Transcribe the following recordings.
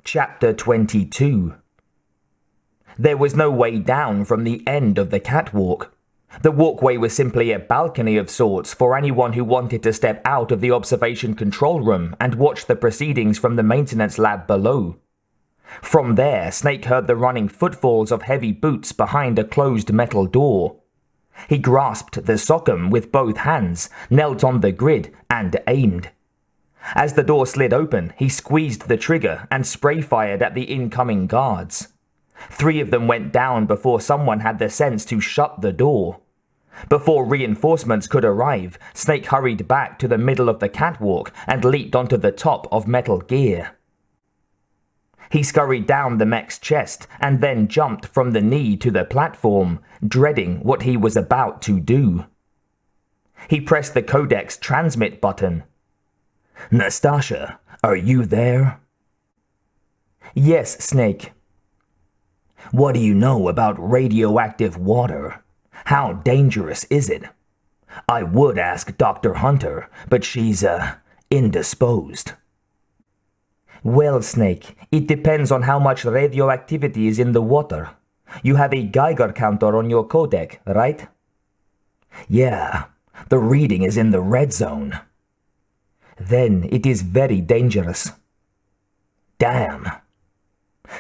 Chapter 22. There was no way down from the end of the catwalk. The walkway was simply a balcony of sorts for anyone who wanted to step out of the observation control room and watch the proceedings from the maintenance lab below. From there, Snake heard the running footfalls of heavy boots behind a closed metal door. He grasped the sockum with both hands, knelt on the grid, and aimed. As the door slid open, he squeezed the trigger and spray-fired at the incoming guards. 3 of them went down before someone had the sense to shut the door. Before reinforcements could arrive, Snake hurried back to the middle of the catwalk and leaped onto the top of Metal Gear. He scurried down the mech's chest and then jumped from the knee to the platform, dreading what he was about to do. He pressed the codec's transmit button. "Nastasha, are you there?" "Yes, Snake." "What do you know about radioactive water? How dangerous is it? I would ask Dr. Hunter, but she's, indisposed." "Well, Snake, it depends on how much radioactivity is in the water. You have a Geiger counter on your codec, right?" "Yeah, the reading is in the red zone." "Then it is very dangerous." "Damn.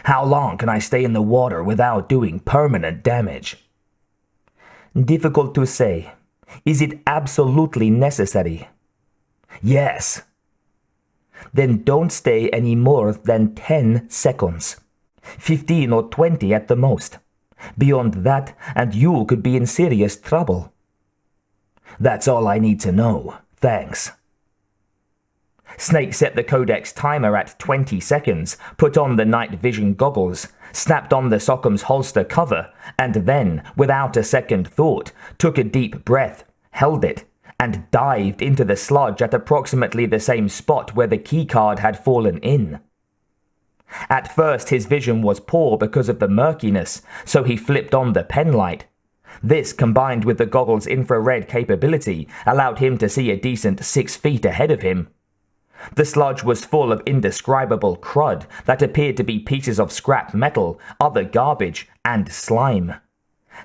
How long can I stay in the water without doing permanent damage?" "Difficult to say. Is it absolutely necessary?" "Yes." "Then don't stay any more than 10 seconds. 15 or 20 at the most. Beyond that, and you could be in serious trouble." "That's all I need to know. Thanks." Snake set the codec's timer at 20 seconds, put on the night vision goggles, snapped on the sockum's holster cover, and then, without a second thought, took a deep breath, held it, and dived into the sludge at approximately the same spot where the keycard had fallen in. At first his vision was poor because of the murkiness, so he flipped on the pen light. This, combined with the goggle's infrared capability, allowed him to see a decent 6 feet ahead of him. The sludge was full of indescribable crud that appeared to be pieces of scrap metal, other garbage, and slime.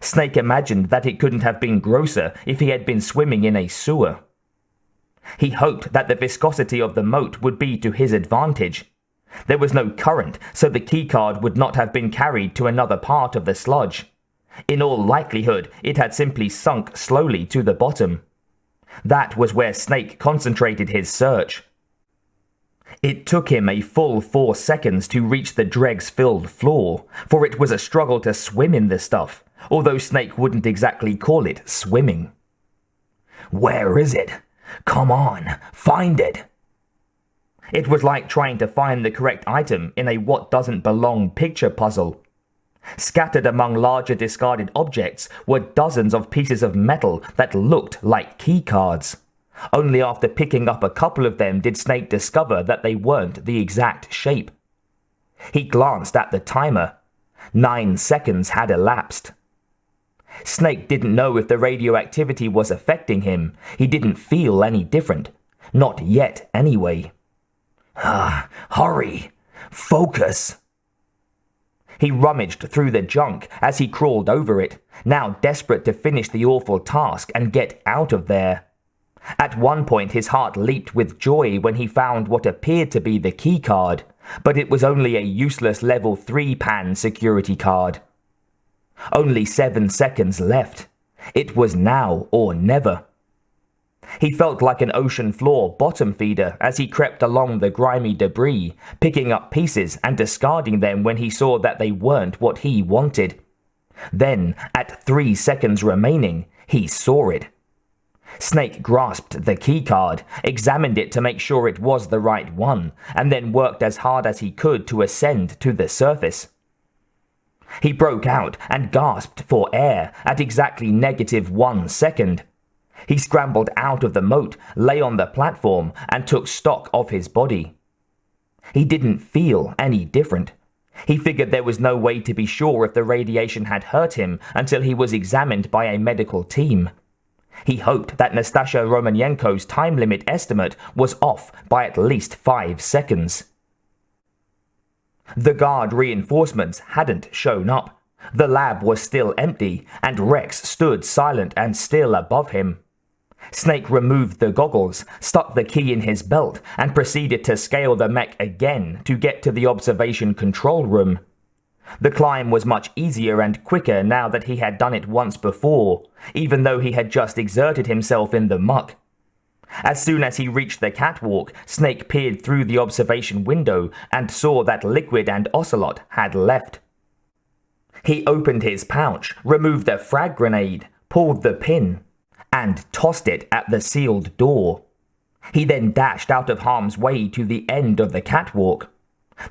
Snake imagined that it couldn't have been grosser if he had been swimming in a sewer. He hoped that the viscosity of the moat would be to his advantage. There was no current, so the keycard would not have been carried to another part of the sludge. In all likelihood, it had simply sunk slowly to the bottom. That was where Snake concentrated his search. It took him a full 4 seconds to reach the dregs-filled floor, for it was a struggle to swim in the stuff, although Snake wouldn't exactly call it swimming. "Where is it? Come on, find it!" It was like trying to find the correct item in a what doesn't belong picture puzzle. Scattered among larger discarded objects were dozens of pieces of metal that looked like keycards. Only after picking up a couple of them did Snake discover that they weren't the exact shape. He glanced at the timer. 9 seconds had elapsed. Snake didn't know if the radioactivity was affecting him. He didn't feel any different. Not yet, anyway. Hurry! Focus! He rummaged through the junk as he crawled over it, now desperate to finish the awful task and get out of there. At one point his heart leaped with joy when he found what appeared to be the keycard, but it was only a useless level 3 PAN security card. Only 7 seconds left. It was now or never. He felt like an ocean floor bottom feeder as he crept along the grimy debris, picking up pieces and discarding them when he saw that they weren't what he wanted. Then, at 3 seconds remaining, he saw it. Snake grasped the keycard, examined it to make sure it was the right one, and then worked as hard as he could to ascend to the surface. He broke out and gasped for air at exactly -1 second. He scrambled out of the moat, lay on the platform, and took stock of his body. He didn't feel any different. He figured there was no way to be sure if the radiation had hurt him until he was examined by a medical team. He hoped that Nastasha Romanenko's time limit estimate was off by at least 5 seconds. The guard reinforcements hadn't shown up. The lab was still empty, and Rex stood silent and still above him. Snake removed the goggles, stuck the key in his belt, and proceeded to scale the mech again to get to the observation control room. The climb was much easier and quicker now that he had done it once before, even though he had just exerted himself in the muck. As soon as he reached the catwalk, Snake peered through the observation window and saw that Liquid and Ocelot had left. He opened his pouch, removed a frag grenade, pulled the pin, and tossed it at the sealed door. He then dashed out of harm's way to the end of the catwalk.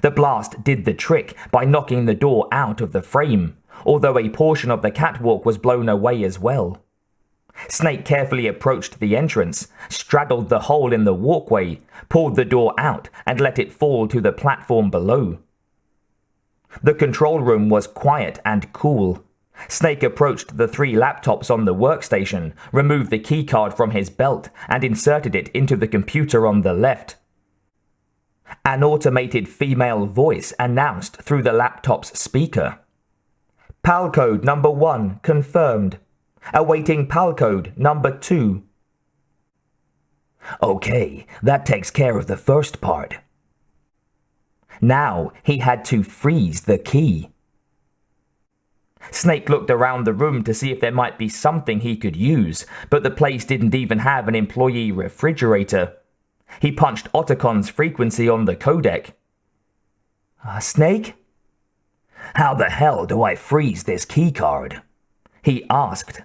The blast did the trick by knocking the door out of the frame, although a portion of the catwalk was blown away as well. Snake carefully approached the entrance, straddled the hole in the walkway, pulled the door out, and let it fall to the platform below. The control room was quiet and cool. Snake approached the 3 laptops on the workstation, removed the keycard from his belt, and inserted it into the computer on the left. An automated female voice announced through the laptop's speaker. "PAL code number 1 confirmed. Awaiting PAL code number 2. Okay, that takes care of the first part. Now he had to freeze the key. Snake looked around the room to see if there might be something he could use, but the place didn't even have an employee refrigerator. He punched Otacon's frequency on the codec. Snake? How the hell do I freeze this keycard? He asked.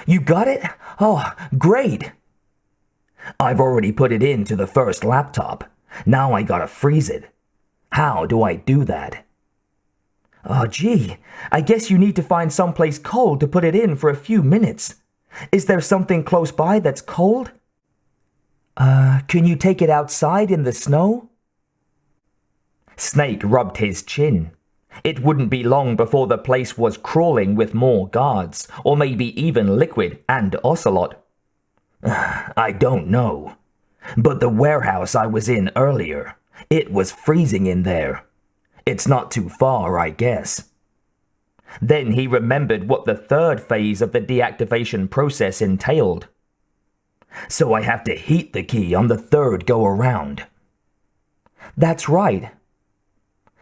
You got it? Oh, great. I've already put it into the first laptop. Now I gotta freeze it. How do I do that? Oh, gee, I guess you need to find someplace cold to put it in for a few minutes. Is there something close by that's cold? Can you take it outside in the snow? Snake rubbed his chin. It wouldn't be long before the place was crawling with more guards, or maybe even Liquid and Ocelot. I don't know. But the warehouse I was in earlier, it was freezing in there. It's not too far, I guess. Then he remembered what the third phase of the deactivation process entailed. So I have to heat the key on the third go-around. That's right.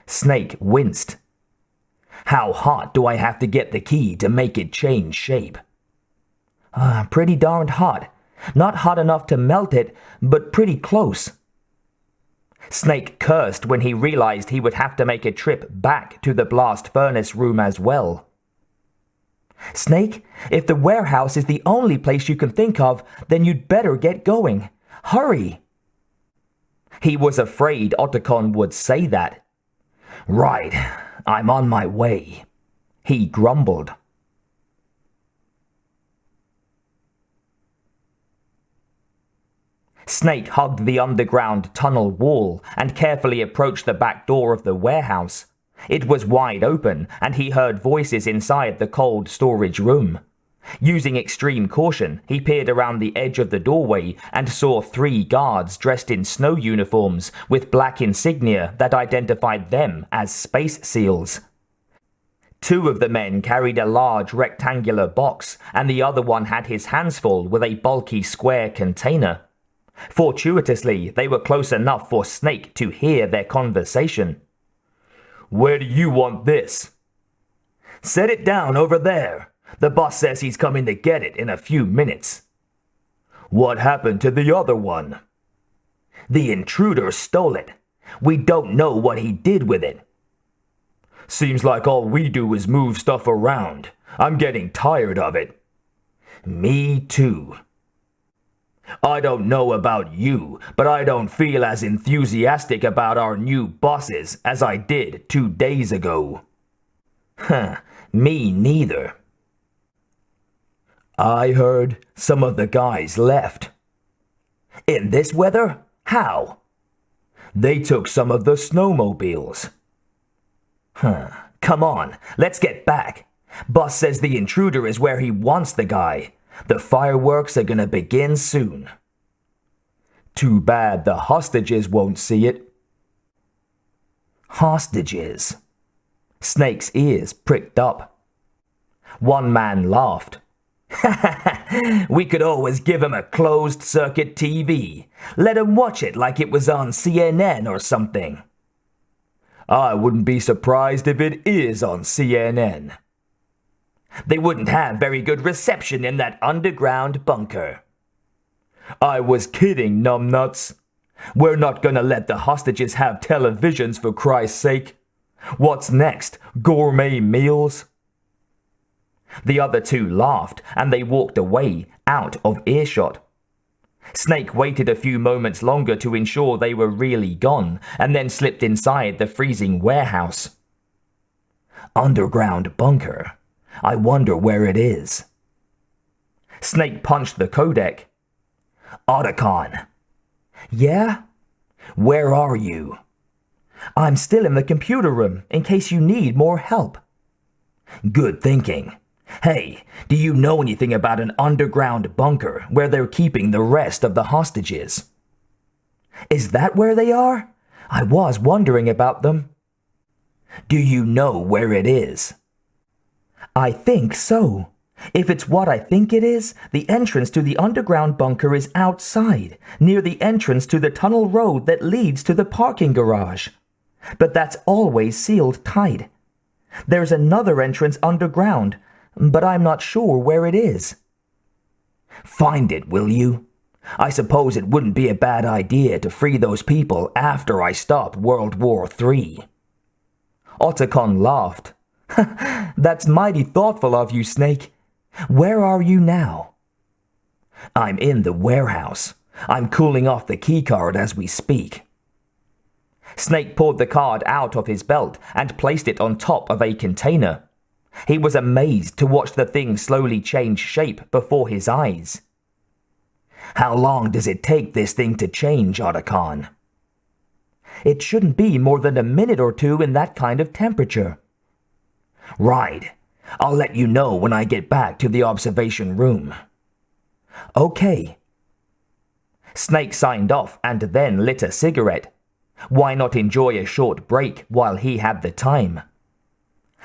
Snake winced. How hot do I have to get the key to make it change shape? Pretty darned hot. Not hot enough to melt it, but pretty close. Snake cursed when he realized he would have to make a trip back to the blast furnace room as well. Snake, if the warehouse is the only place you can think of, then you'd better get going. Hurry! He was afraid Otacon would say that. Right, I'm on my way, he grumbled. Snake hugged the underground tunnel wall and carefully approached the back door of the warehouse. It was wide open, and he heard voices inside the cold storage room. Using extreme caution, he peered around the edge of the doorway and saw 3 guards dressed in snow uniforms with black insignia that identified them as Space Seals. 2 of the men carried a large rectangular box, and the other one had his hands full with a bulky square container. Fortuitously, they were close enough for Snake to hear their conversation. Where do you want this? Set it down over there. The boss says he's coming to get it in a few minutes. What happened to the other one? The intruder stole it. We don't know what he did with it. Seems like all we do is move stuff around. I'm getting tired of it. Me too. I don't know about you, but I don't feel as enthusiastic about our new bosses as I did 2 days ago. Me neither. I heard some of the guys left. In this weather? How? They took some of the snowmobiles. Come on, let's get back. Boss says the intruder is where he wants the guy. The fireworks are gonna begin soon. Too bad the hostages won't see it. Hostages. Snake's ears pricked up. One man laughed. We could always give him a closed-circuit TV. Let him watch it like it was on CNN or something. I wouldn't be surprised if it is on CNN. They wouldn't have very good reception in that underground bunker. I was kidding, numbnuts. We're not gonna let the hostages have televisions for Christ's sake. What's next? Gourmet meals? The other two laughed, and they walked away, out of earshot. Snake waited a few moments longer to ensure they were really gone, and then slipped inside the freezing warehouse. Underground bunker. I wonder where it is. Snake punched the codec. Otacon. Yeah? Where are you? I'm still in the computer room, in case you need more help. Good thinking. Hey, do you know anything about an underground bunker where they're keeping the rest of the hostages? Is that where they are? I was wondering about them. Do you know where it is? I think so. If it's what I think it is, the entrance to the underground bunker is outside, near the entrance to the tunnel road that leads to the parking garage. But that's always sealed tight. There's another entrance underground, but I'm not sure where it is. Find it, will you? I suppose it wouldn't be a bad idea to free those people after I stop World War III. Otacon laughed. That's mighty thoughtful of you, Snake. Where are you now? I'm in the warehouse. I'm cooling off the keycard as we speak. Snake pulled the card out of his belt and placed it on top of a container. He was amazed to watch the thing slowly change shape before his eyes. How long does it take this thing to change, Otacon? It shouldn't be more than a minute or two in that kind of temperature. Right. I'll let you know when I get back to the observation room. Okay. Snake signed off and then lit a cigarette. Why not enjoy a short break while he had the time?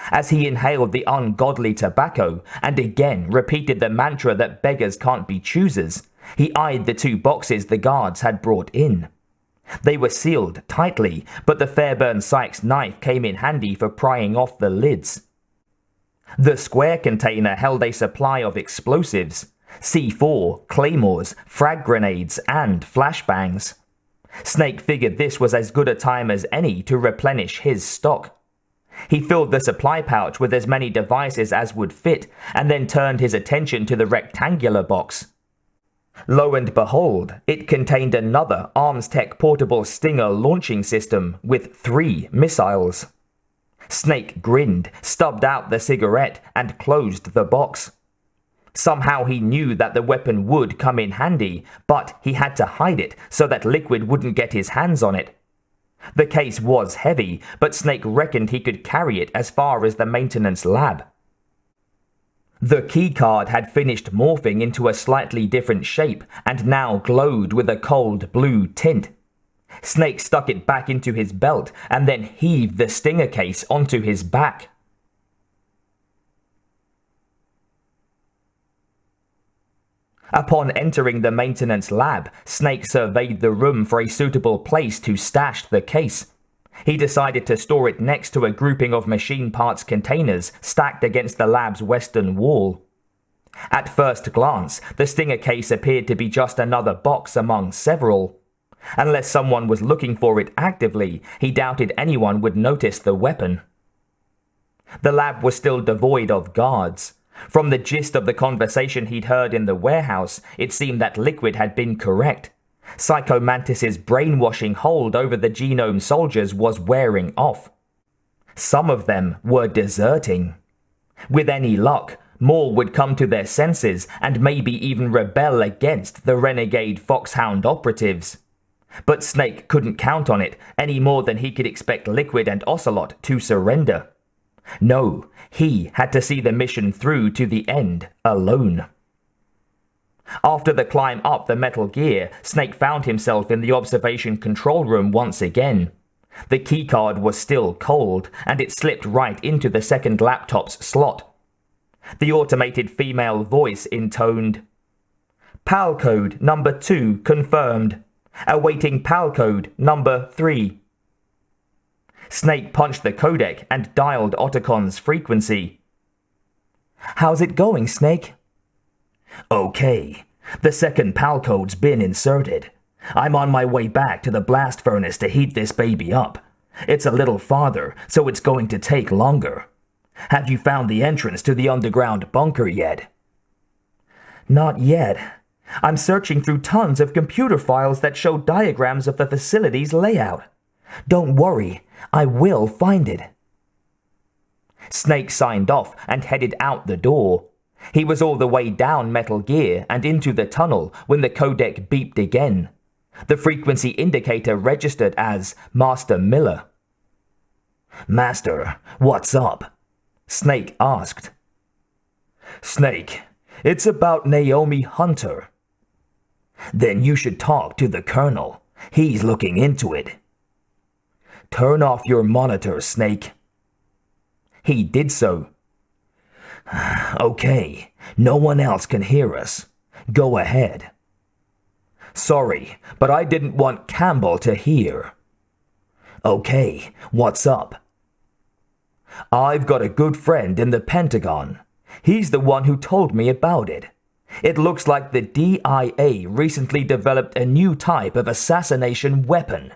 As he inhaled the ungodly tobacco and again repeated the mantra that beggars can't be choosers, he eyed the two boxes the guards had brought in. They were sealed tightly, but the Fairburn Sykes knife came in handy for prying off the lids. The square container held a supply of explosives, C4, claymores, frag grenades, and flashbangs. Snake figured this was as good a time as any to replenish his stock. He filled the supply pouch with as many devices as would fit, and then turned his attention to the rectangular box. Lo and behold, it contained another Armstech portable Stinger launching system with 3 missiles. Snake grinned, stubbed out the cigarette, and closed the box. Somehow he knew that the weapon would come in handy, but he had to hide it so that Liquid wouldn't get his hands on it. The case was heavy, but Snake reckoned he could carry it as far as the maintenance lab. The keycard had finished morphing into a slightly different shape and now glowed with a cold blue tint. Snake stuck it back into his belt and then heaved the Stinger case onto his back. Upon entering the maintenance lab, Snake surveyed the room for a suitable place to stash the case. He decided to store it next to a grouping of machine parts containers stacked against the lab's western wall. At first glance, the Stinger case appeared to be just another box among several. Unless someone was looking for it actively, he doubted anyone would notice the weapon. The lab was still devoid of guards. From the gist of the conversation he'd heard in the warehouse, it seemed that Liquid had been correct. Psycho Mantis's brainwashing hold over the genome soldiers was wearing off. Some of them were deserting. With any luck, more would come to their senses and maybe even rebel against the renegade Foxhound operatives. But Snake couldn't count on it any more than he could expect Liquid and Ocelot to surrender. No, he had to see the mission through to the end alone. After the climb up the metal gear, Snake found himself in the observation control room once again. The keycard was still cold, and it slipped right into the second laptop's slot. The automated female voice intoned, "PAL code number 2 confirmed. Awaiting PAL code number 3. Snake punched the codec and dialed Otocon's frequency. "How's it going, Snake?" "Okay. The second PAL code's been inserted. I'm on my way back to the blast furnace to heat this baby up. It's a little farther, so it's going to take longer. Have you found the entrance to the underground bunker yet?" "Not yet. I'm searching through tons of computer files that show diagrams of the facility's layout. Don't worry, I will find it." Snake signed off and headed out the door. He was all the way down Metal Gear and into the tunnel when the codec beeped again. The frequency indicator registered as Master Miller. "Master, what's up?" Snake asked. "Snake, it's about Naomi Hunter." "Then you should talk to the Colonel. He's looking into it." "Turn off your monitor, Snake." He did so. "Okay, no one else can hear us. Go ahead." "Sorry, but I didn't want Campbell to hear." "Okay, what's up?" "I've got a good friend in the Pentagon. He's the one who told me about it. It looks like the DIA recently developed a new type of assassination weapon."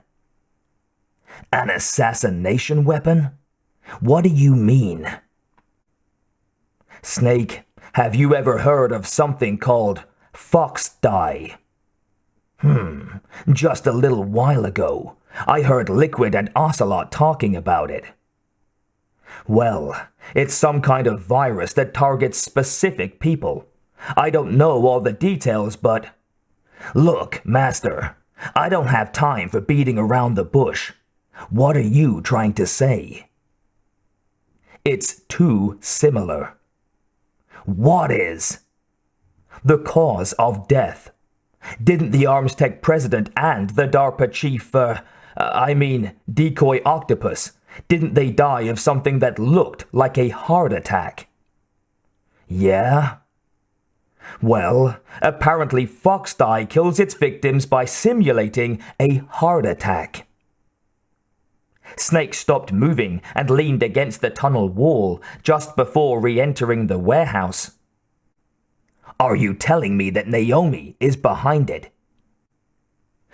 "An assassination weapon? What do you mean?" "Snake, have you ever heard of something called Foxhound?" Just a little while ago, I heard Liquid and Ocelot talking about it." "Well, it's some kind of virus that targets specific people. I don't know all the details, but..." "Look, Master, I don't have time for beating around the bush. What are you trying to say?" "It's too similar." "What is?" "The cause of death. Didn't the Armstech president and the DARPA chief, Decoy Octopus, didn't they die of something that looked like a heart attack?" "Yeah?" "Well, apparently Foxhound kills its victims by simulating a heart attack." Snake stopped moving and leaned against the tunnel wall just before re-entering the warehouse. "Are you telling me that Naomi is behind it?"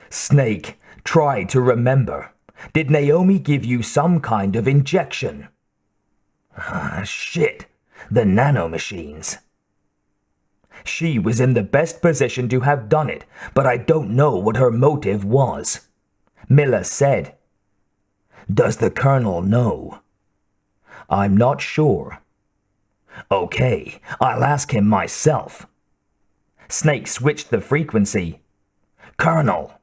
Snake, try to remember. Did Naomi give you some kind of injection? Shit, the nanomachines. She was in the best position to have done it, but I don't know what her motive was. Miller said. Does the Colonel know? I'm not sure. Okay, I'll ask him myself. Snake switched the frequency. Colonel.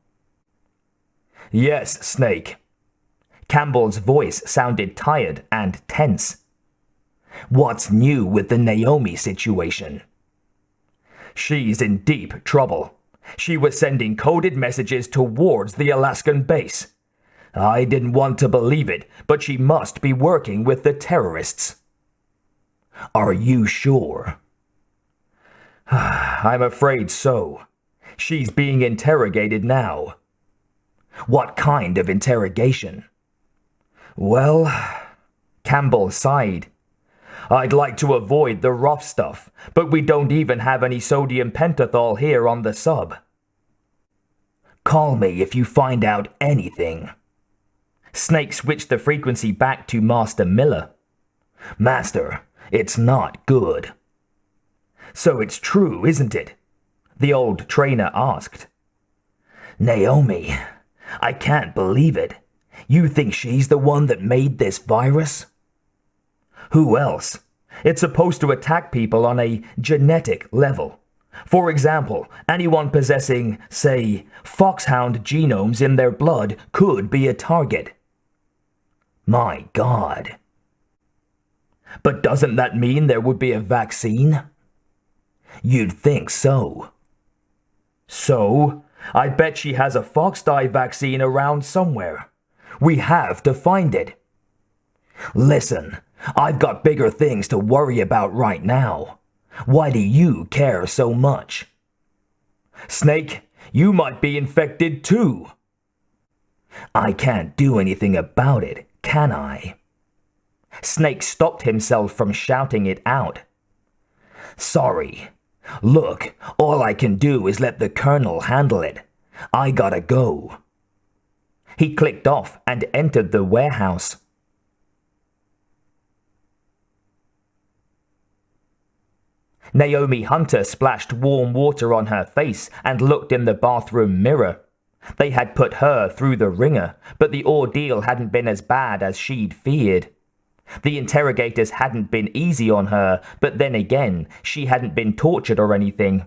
Yes, Snake. Campbell's voice sounded tired and tense. What's new with the Naomi situation? She's in deep trouble. She was sending coded messages towards the Alaskan base. I didn't want to believe it, but she must be working with the terrorists. Are you sure? I'm afraid so. She's being interrogated now. What kind of interrogation? Well, Campbell sighed. I'd like to avoid the rough stuff, but we don't even have any sodium pentothal here on the sub. Call me if you find out anything. Snake switched the frequency back to Master Miller. Master, it's not good. So it's true, isn't it? The old trainer asked. Naomi, I can't believe it. You think she's the one that made this virus? Who else? It's supposed to attack people on a genetic level. For example, anyone possessing, say, Foxhound genomes in their blood could be a target. My God. But doesn't that mean there would be a vaccine? You'd think so. So, I bet she has a Foxhound vaccine around somewhere. We have to find it. Listen, I've got bigger things to worry about right now. Why do you care so much? Snake, you might be infected too. I can't do anything about it, can I? Snake stopped himself from shouting it out. Sorry. Look, all I can do is let the Colonel handle it. I gotta go. He clicked off and entered the warehouse. Naomi Hunter splashed warm water on her face and looked in the bathroom mirror. They had put her through the ringer, but the ordeal hadn't been as bad as she'd feared. The interrogators hadn't been easy on her, but then again, she hadn't been tortured or anything.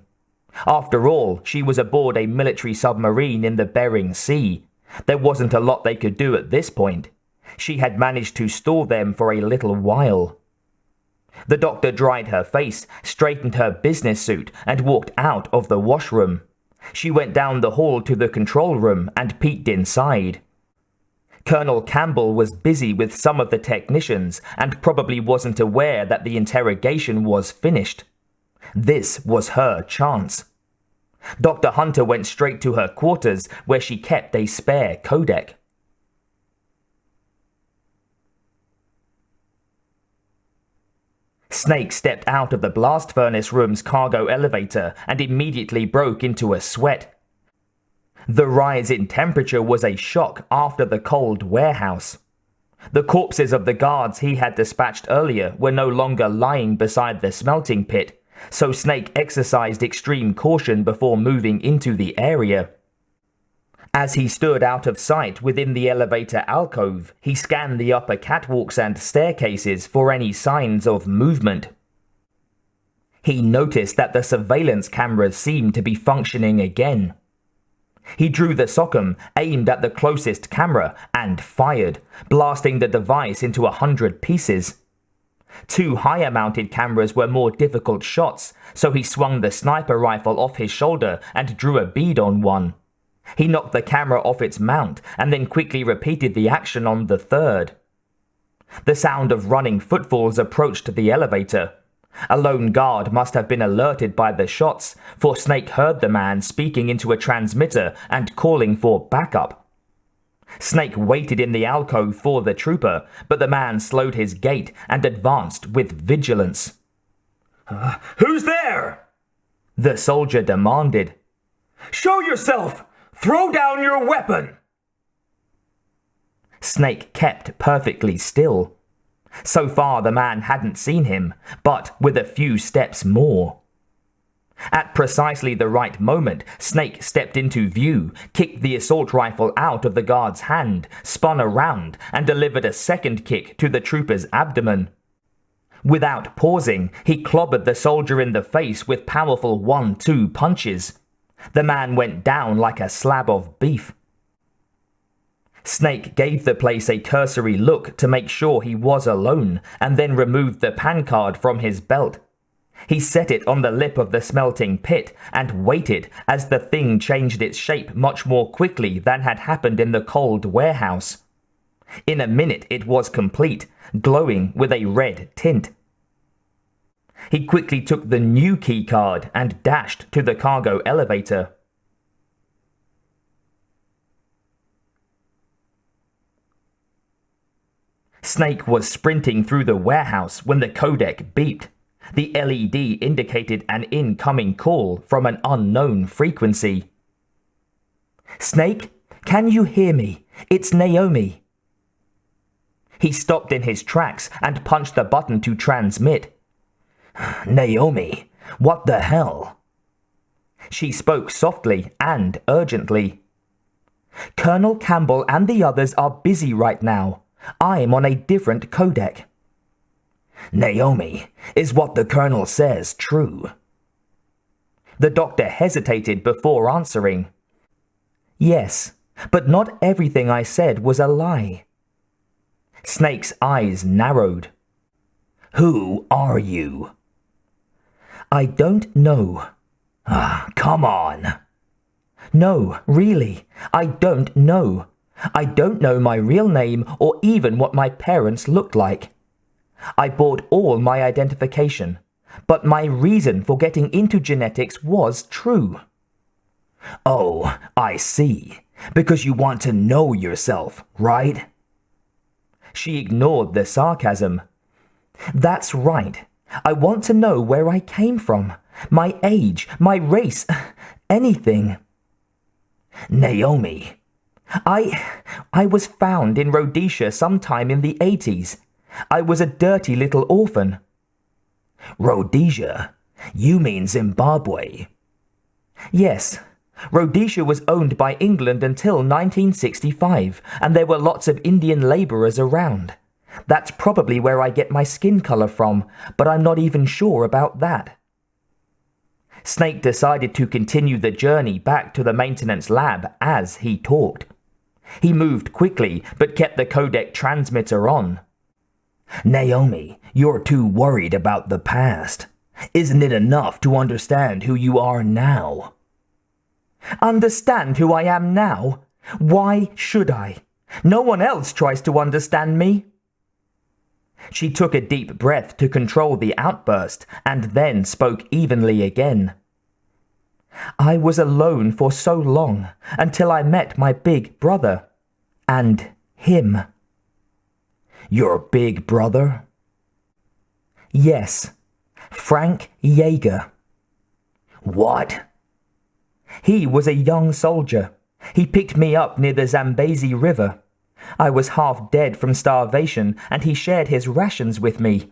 After all, she was aboard a military submarine in the Bering Sea. There wasn't a lot they could do at this point. She had managed to stall them for a little while. The doctor dried her face, straightened her business suit, and walked out of the washroom. She went down the hall to the control room and peeked inside. Colonel Campbell was busy with some of the technicians and probably wasn't aware that the interrogation was finished. This was her chance. Dr. Hunter went straight to her quarters where she kept a spare codec. Snake stepped out of the blast furnace room's cargo elevator and immediately broke into a sweat. The rise in temperature was a shock after the cold warehouse. The corpses of the guards he had dispatched earlier were no longer lying beside the smelting pit, so Snake exercised extreme caution before moving into the area. As he stood out of sight within the elevator alcove, he scanned the upper catwalks and staircases for any signs of movement. He noticed that the surveillance cameras seemed to be functioning again. He drew the sockum, aimed at the closest camera, and fired, blasting the device into 100 pieces. 2 higher-mounted cameras were more difficult shots, so he swung the sniper rifle off his shoulder and drew a bead on one. He knocked the camera off its mount and then quickly repeated the action on the third. The sound of running footfalls approached the elevator. A lone guard must have been alerted by the shots, for Snake heard the man speaking into a transmitter and calling for backup. Snake waited in the alcove for the trooper, but the man slowed his gait and advanced with vigilance. Who's there? The soldier demanded. Show yourself! Throw down your weapon! Snake kept perfectly still. So far the man hadn't seen him, but with a few steps more. At precisely the right moment, Snake stepped into view, kicked the assault rifle out of the guard's hand, spun around, and delivered a second kick to the trooper's abdomen. Without pausing, he clobbered the soldier in the face with powerful 1-2 punches. The man went down like a slab of beef. Snake gave the place a cursory look to make sure he was alone, and then removed the pan card from his belt. He set it on the lip of the smelting pit and waited as the thing changed its shape much more quickly than had happened in the cold warehouse. In a minute it was complete, glowing with a red tint. He quickly took the new key card and dashed to the cargo elevator. Snake was sprinting through the warehouse when the codec beeped. The LED indicated an incoming call from an unknown frequency. Snake, can you hear me? It's Naomi. He stopped in his tracks and punched the button to transmit. Naomi, what the hell? She spoke softly and urgently. Colonel Campbell and the others are busy right now. I'm on a different codec. Naomi, is what the Colonel says true? The doctor hesitated before answering. Yes, but not everything I said was a lie. Snake's eyes narrowed. Who are you? I don't know. Come on. No, really, I don't know. I don't know my real name or even what my parents looked like. I bought all my identification, but my reason for getting into genetics was true. Oh, I see. Because you want to know yourself, right? She ignored the sarcasm. That's right. I want to know where I came from, my age, my race, anything. Naomi, I was found in Rhodesia sometime in the 80s. I was a dirty little orphan. Rhodesia? You mean Zimbabwe? Yes. Rhodesia was owned by England until 1965, and there were lots of Indian labourers around. That's probably where I get my skin colour from, but I'm not even sure about that. Snake decided to continue the journey back to the maintenance lab as he talked. He moved quickly, but kept the codec transmitter on. Naomi, you're too worried about the past. Isn't it enough to understand who you are now? Understand who I am now? Why should I? No one else tries to understand me. She took a deep breath to control the outburst and then spoke evenly again. I was alone for so long until I met my big brother. And him. Your big brother? Yes. Frank Yeager. What? He was a young soldier. He picked me up near the Zambezi River. I was half dead from starvation, and he shared his rations with me.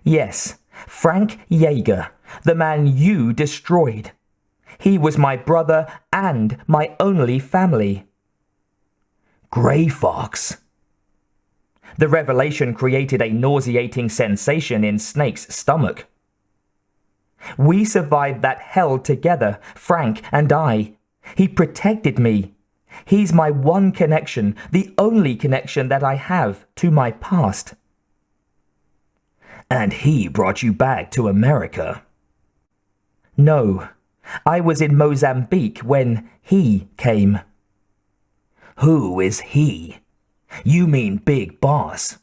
Yes, Frank Yeager, the man you destroyed. He was my brother and my only family. Grey Fox. The revelation created a nauseating sensation in Snake's stomach. We survived that hell together, Frank and I. He protected me. He's my one connection, the only connection that I have to my past. And he brought you back to America? No, I was in Mozambique when he came. Who is he? You mean Big Boss?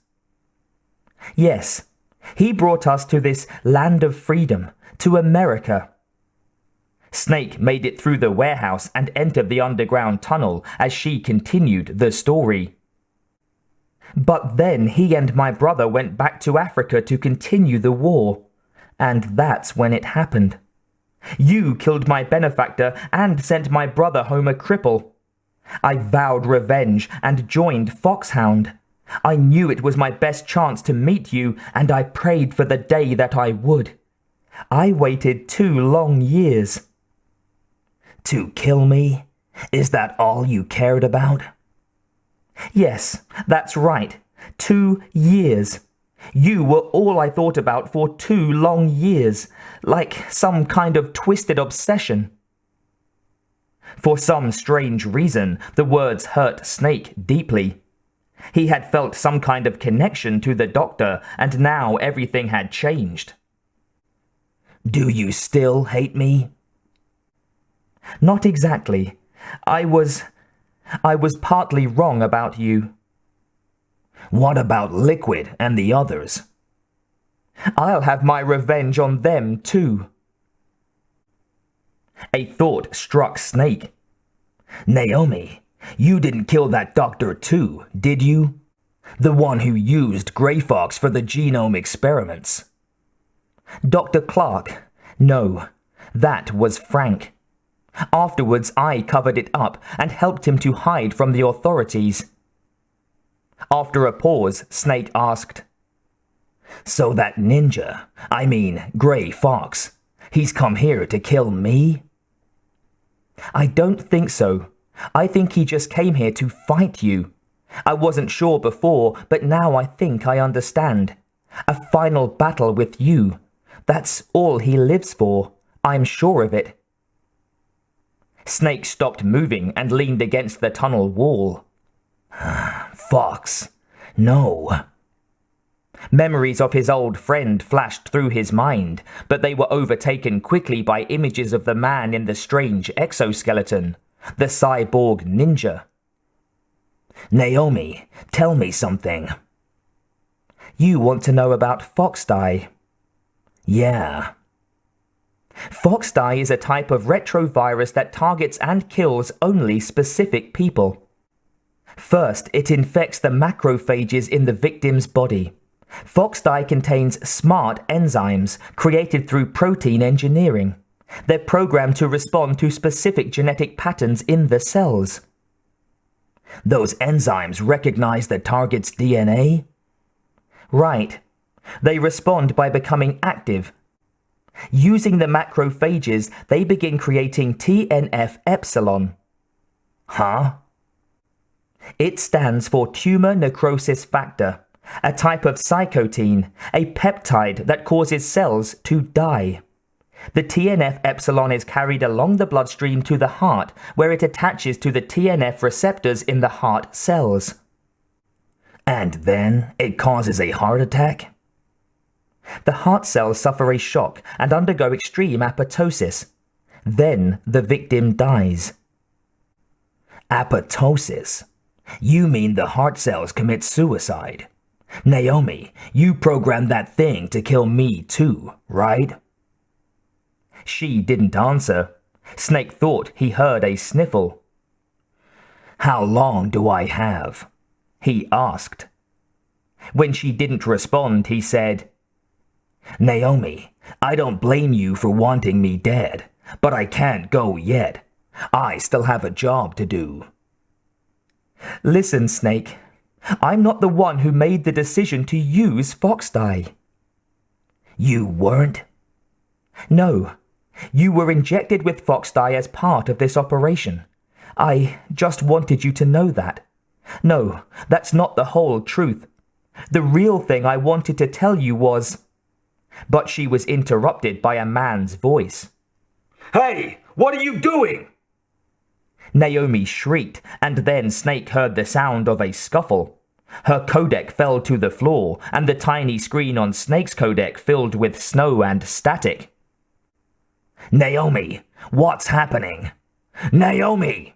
Yes, he brought us to this land of freedom, to America. Snake made it through the warehouse and entered the underground tunnel as she continued the story. But then he and my brother went back to Africa to continue the war, and that's when it happened. You killed my benefactor and sent my brother home a cripple. I vowed revenge and joined Foxhound. I knew it was my best chance to meet you, and I prayed for the day that I would. I waited 2 long years. To kill me? Is that all you cared about? Yes, that's right. 2 years. You were all I thought about for 2 long years, like some kind of twisted obsession. For some strange reason, the words hurt Snake deeply. He had felt some kind of connection to the doctor, and now everything had changed. Do you still hate me? Not exactly. I was partly wrong about you. What about Liquid and the others? I'll have my revenge on them too. A thought struck Snake. Naomi, you didn't kill that doctor too, did you? The one who used Grey Fox for the genome experiments. Dr. Clark? No, that was Frank. Afterwards, I covered it up and helped him to hide from the authorities. After a pause, Snake asked, So that ninja, Grey Fox, he's come here to kill me? I don't think so. I think he just came here to fight you. I wasn't sure before, but now I think I understand. A final battle with you. That's all he lives for. I'm sure of it. Snake stopped moving and leaned against the tunnel wall. Fox, no. Memories of his old friend flashed through his mind, but they were overtaken quickly by images of the man in the strange exoskeleton, the cyborg ninja. Naomi, tell me something. You want to know about Foxhound? Yeah. Foxhound is a type of retrovirus that targets and kills only specific people. First, it infects the macrophages in the victim's body. Foxhound contains smart enzymes created through protein engineering. They're programmed to respond to specific genetic patterns in the cells. Those enzymes recognize the target's DNA? Right. They respond by becoming active. Using the macrophages, they begin creating TNF-epsilon. Huh? It stands for tumor necrosis factor, a type of cytokine, a peptide that causes cells to die. The TNF-epsilon is carried along the bloodstream to the heart, where it attaches to the TNF receptors in the heart cells. And then it causes a heart attack? The heart cells suffer a shock and undergo extreme apoptosis. Then the victim dies. Apoptosis? You mean the heart cells commit suicide? Naomi, you programmed that thing to kill me too, right? She didn't answer. Snake thought he heard a sniffle. How long do I have? He asked. When she didn't respond, he said, Naomi, I don't blame you for wanting me dead, but I can't go yet. I still have a job to do. Listen, Snake, I'm not the one who made the decision to use Foxhound. You weren't? No. You were injected with Foxhound as part of this operation. I just wanted you to know that. No, that's not the whole truth. The real thing I wanted to tell you was... But she was interrupted by a man's voice. Hey, what are you doing? Naomi shrieked, and then Snake heard the sound of a scuffle. Her codec fell to the floor, and the tiny screen on Snake's codec filled with snow and static. Naomi, what's happening? Naomi!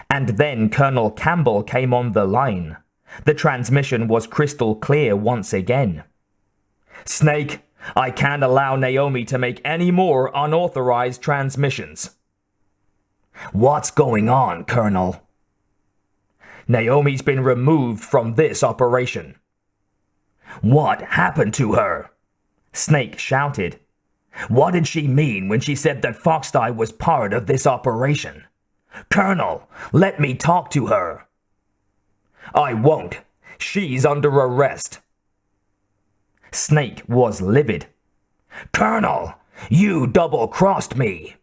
And then Colonel Campbell came on the line. The transmission was crystal clear once again. Snake, I can't allow Naomi to make any more unauthorized transmissions. What's going on, Colonel? Naomi's been removed from this operation. What happened to her? Snake shouted. What did she mean when she said that Foxhound was part of this operation? Colonel, let me talk to her. I won't. She's under arrest. Snake was livid. Colonel, you double-crossed me.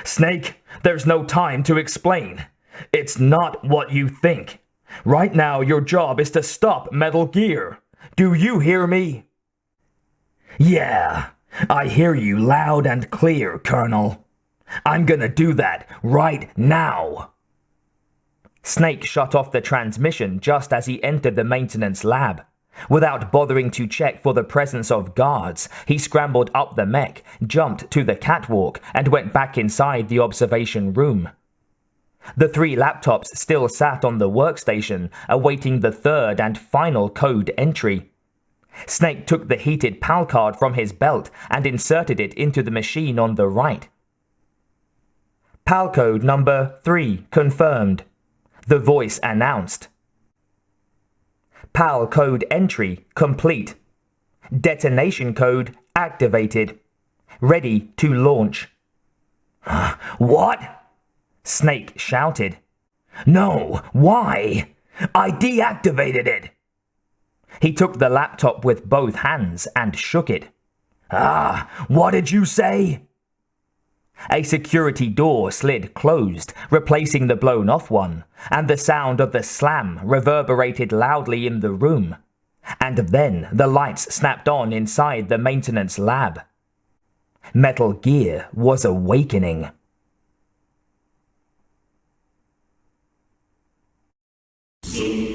Snake, there's no time to explain. It's not what you think. Right now, your job is to stop Metal Gear. Do you hear me? Yeah, I hear you loud and clear, Colonel. I'm gonna do that right now. Snake shut off the transmission just as he entered the maintenance lab. Without bothering to check for the presence of guards, he scrambled up the mech, jumped to the catwalk, and went back inside the observation room. The 3 laptops still sat on the workstation, awaiting the third and final code entry. Snake took the heated PAL card from his belt and inserted it into the machine on the right. PAL code number 3 confirmed. The voice announced. PAL code entry complete. Detonation code activated. Ready to launch. What? Snake shouted. No, why? I deactivated it. He took the laptop with both hands and shook it. What did you say? A security door slid closed, replacing the blown-off one, and the sound of the slam reverberated loudly in the room. And then the lights snapped on inside the maintenance lab. Metal Gear was awakening. So